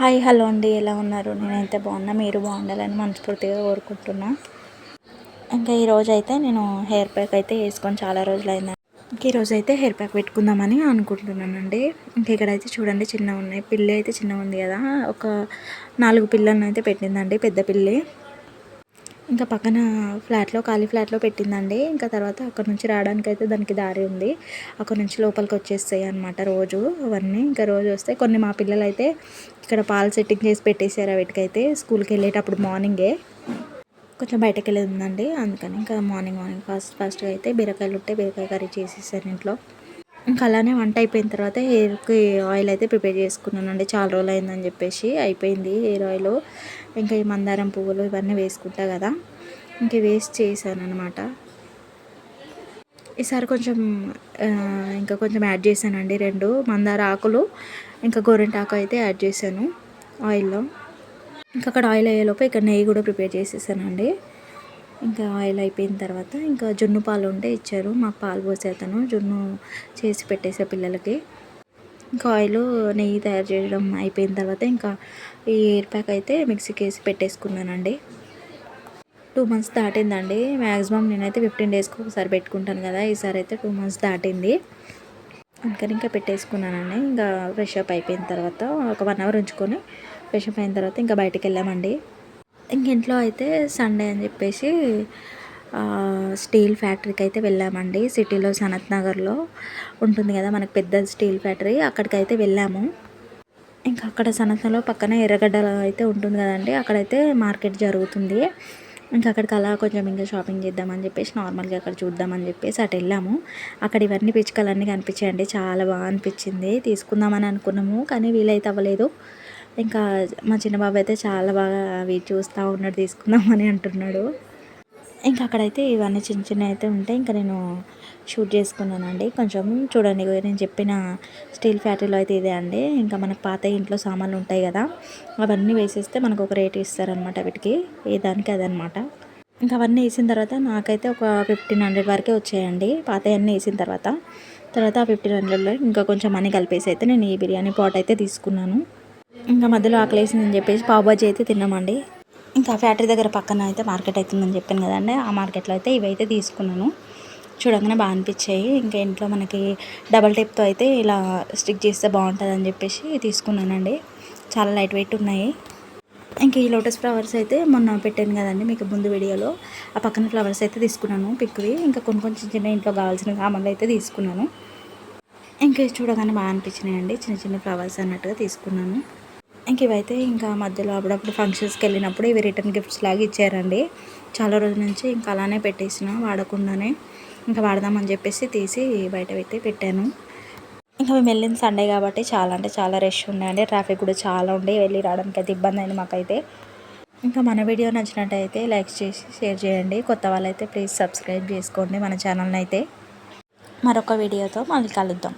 Hi hello అండి, ఎలా ఉన్నారు? నేనైతే బాగున్నా, మీరు బాగుండాలని మనస్ఫూర్తిగా కోరుకుంటున్నా. ఇంకా ఈరోజు అయితే నేను హెయిర్ ప్యాక్ అయితే వేసుకొని చాలా రోజులైంది. ఇంక ఈరోజు అయితే హెయిర్ ప్యాక్ పెట్టుకుందామని అనుకుంటున్నానండి. ఇంక ఇక్కడైతే చూడండి చిన్నగా ఉన్నాయి, పిల్లి అయితే చిన్నగా ఉంది కదా, ఒక 4 పిల్లలను అయితే పెట్టిందండి, పెద్ద పిల్లి. ఇంకా పక్కన ఖాళీ ఫ్లాట్లో పెట్టిందండి. ఇంకా తర్వాత అక్కడ నుంచి రావడానికి అయితే దానికి దారి ఉంది, అక్కడ నుంచి లోపలికి వచ్చేస్తాయి అనమాట రోజు అవన్నీ. ఇంకా రోజు వస్తే కొన్ని మా పిల్లలు అయితే ఇక్కడ పాలు సెట్టింగ్ చేసి పెట్టేశారు వీటికైతే, స్కూల్కి వెళ్ళేటప్పుడు మార్నింగే కొంచెం బయటకు వెళ్ళేది ఉందండి, అందుకని ఇంకా మార్నింగ్ ఫాస్ట్గా అయితే బీరకాయ కర్రీ చేసేసాను ఇంట్లో. ఇంకా అలానే వంట అయిపోయిన తర్వాత హెయిర్కి ఆయిల్ అయితే ప్రిపేర్ చేసుకున్నానండి, చాలా రోజులు అయిందని చెప్పేసి అయిపోయింది హెయిర్ ఆయిల్. ఇంకా ఈ మందారం పువ్వులు ఇవన్నీ వేసుకుంటా కదా, ఇంక వేస్ట్ చేశాను అనమాట. ఈసారి ఇంకా కొంచెం యాడ్ చేశానండి, 2 మందార ఆకులు ఇంకా గోరింటాకు అయితే యాడ్ చేశాను ఆయిల్లో. ఇంకా అక్కడ ఆయిల్ అయ్యేలోపు ఇక్కడ నెయ్యి కూడా ప్రిపేర్ చేసేసానండి. ఇంకా ఆయిల్ అయిపోయిన తర్వాత ఇంకా జున్ను పాలు ఉంటే ఇచ్చారు, మాకు పాలు పోసే అతను జున్ను చేసి పెట్టేసే పిల్లలకి. ఇంకా ఆయిల్ నెయ్యి తయారు చేయడం అయిపోయిన తర్వాత ఇంకా ఈ హెయిర్ ప్యాక్ అయితే మిక్సీకి వేసి పెట్టేసుకున్నానండి. 2 మంత్స్ దాటిందండి, మ్యాక్సిమం నేనైతే 15 డేస్కి ఒకసారి పెట్టుకుంటాను కదా, ఈసారి అయితే 2 మంత్స్ దాటింది. అందుకని ఇంకా పెట్టేసుకున్నానండి. ఇంకా ఫ్రెష్ అప్ అయిపోయిన తర్వాత ఒక 1 అవర్ ఉంచుకొని ఫ్రెష్ అప్ అయిన తర్వాత ఇంకా బయటికి వెళ్ళామండి. ఇంక ఇంట్లో అయితే సండే అని చెప్పేసి స్టీల్ ఫ్యాక్టరీకి అయితే వెళ్ళామండి. సిటీలో సనత్ నగర్లో ఉంటుంది కదా మనకు పెద్ద స్టీల్ ఫ్యాక్టరీ, అక్కడికైతే వెళ్ళాము. ఇంకా అక్కడ సనత్లో పక్కన ఎర్రగడ్డ అయితే ఉంటుంది కదండి, అక్కడైతే మార్కెట్ జరుగుతుంది. ఇంకా అక్కడికి అలా కొంచెం ఇంకా షాపింగ్ చేద్దామని చెప్పేసి నార్మల్గా అక్కడ చూద్దామని చెప్పేసి అటు వెళ్ళాము. అక్కడ ఇవన్నీ పిచ్చుకలన్నీ కనిపించాయండి, చాలా బాగా అనిపించింది, తీసుకుందామని అనుకున్నాము కానీ వీలైతే అవ్వలేదు. ఇంకా మా చిన్న బాబు అయితే చాలా బాగా అవి చూస్తూ ఉన్నాడు, తీసుకుందామని అంటున్నాడు. ఇంకా అక్కడైతే ఇవన్నీ చిన్న చిన్నవి అయితే ఉంటాయి, ఇంకా నేను షూట్ చేసుకున్నానండి. కొంచెం చూడండి, నేను చెప్పిన స్టీల్ ఫ్యాక్టరీలో అయితే ఇదే అండి. ఇంకా మనకు పాత ఇంట్లో సామాన్లు ఉంటాయి కదా, అవన్నీ వేసేస్తే మనకు ఒక రేట్ ఇస్తారనమాట వీటికి, ఏ దానికి అదనమాట. ఇంకా అవన్నీ వేసిన తర్వాత నాకైతే ఒక 1500 వరకే వచ్చాయండి, పాతవన్నీ వేసిన తర్వాత ఆ 1500లో ఇంకా కొంచెం మనీ కలిపేసి అయితే నేను ఈ బిర్యానీ పాట్ అయితే తీసుకున్నాను. ఇంకా మధ్యలో ఆకలేసిందని చెప్పేసి పావుబాజీ అయితే తిన్నామండి. ఇంకా ఫ్యాక్టరీ దగ్గర పక్కన అయితే మార్కెట్ అవుతుందని చెప్పాను కదండి, ఆ మార్కెట్లో అయితే ఇవైతే తీసుకున్నాను. చూడగానే బాగా అనిపించాయి. ఇంకా ఇంట్లో మనకి డబల్ టేప్తో అయితే ఇలా స్టిక్ చేస్తే బాగుంటుందని చెప్పేసి తీసుకున్నానండి, చాలా లైట్ వెయిట్ ఉన్నాయి. ఇంకా ఈ లోటస్ ఫ్లవర్స్ అయితే మొన్న పెట్టాను కదండి మీకు ముందు వీడియోలో, ఆ పక్కన ఫ్లవర్స్ అయితే తీసుకున్నాను పిక్వి. ఇంకా కొన్ని చిన్న ఇంట్లో కావాల్సిన సామాన్లు అయితే తీసుకున్నాను. ఇంకా చూడగానే బాగా అనిపించినాయండి, చిన్న చిన్న ఫ్లవర్స్ అన్నట్టుగా తీసుకున్నాను. ఇంక ఇవైతే ఇంకా మధ్యలో అప్పుడప్పుడు ఫంక్షన్స్కి వెళ్ళినప్పుడు ఇవి రిటర్న్ గిఫ్ట్స్ లాగా ఇచ్చారండి. చాలా రోజుల నుంచి ఇంకా అలానే పెట్టేసిన వాడకుండానే, ఇంకా వాడదామని చెప్పేసి తీసి బయట పెట్టాను. ఇంకా మేము వెళ్ళింది సండే కాబట్టి చాలా అంటే చాలా రష్ ఉన్నాయండి, ట్రాఫిక్ కూడా చాలా ఉండే, వెళ్ళి రావడానికి అయితే ఇబ్బంది అయింది మాకైతే. ఇంకా మన వీడియో నచ్చినట్టయితే లైక్ చేసి షేర్ చేయండి, కొత్త వాళ్ళైతే ప్లీజ్ సబ్స్క్రైబ్ చేసుకోండి మన ఛానల్ని అయితే. మరొక వీడియోతో మళ్ళీ కలుద్దాం.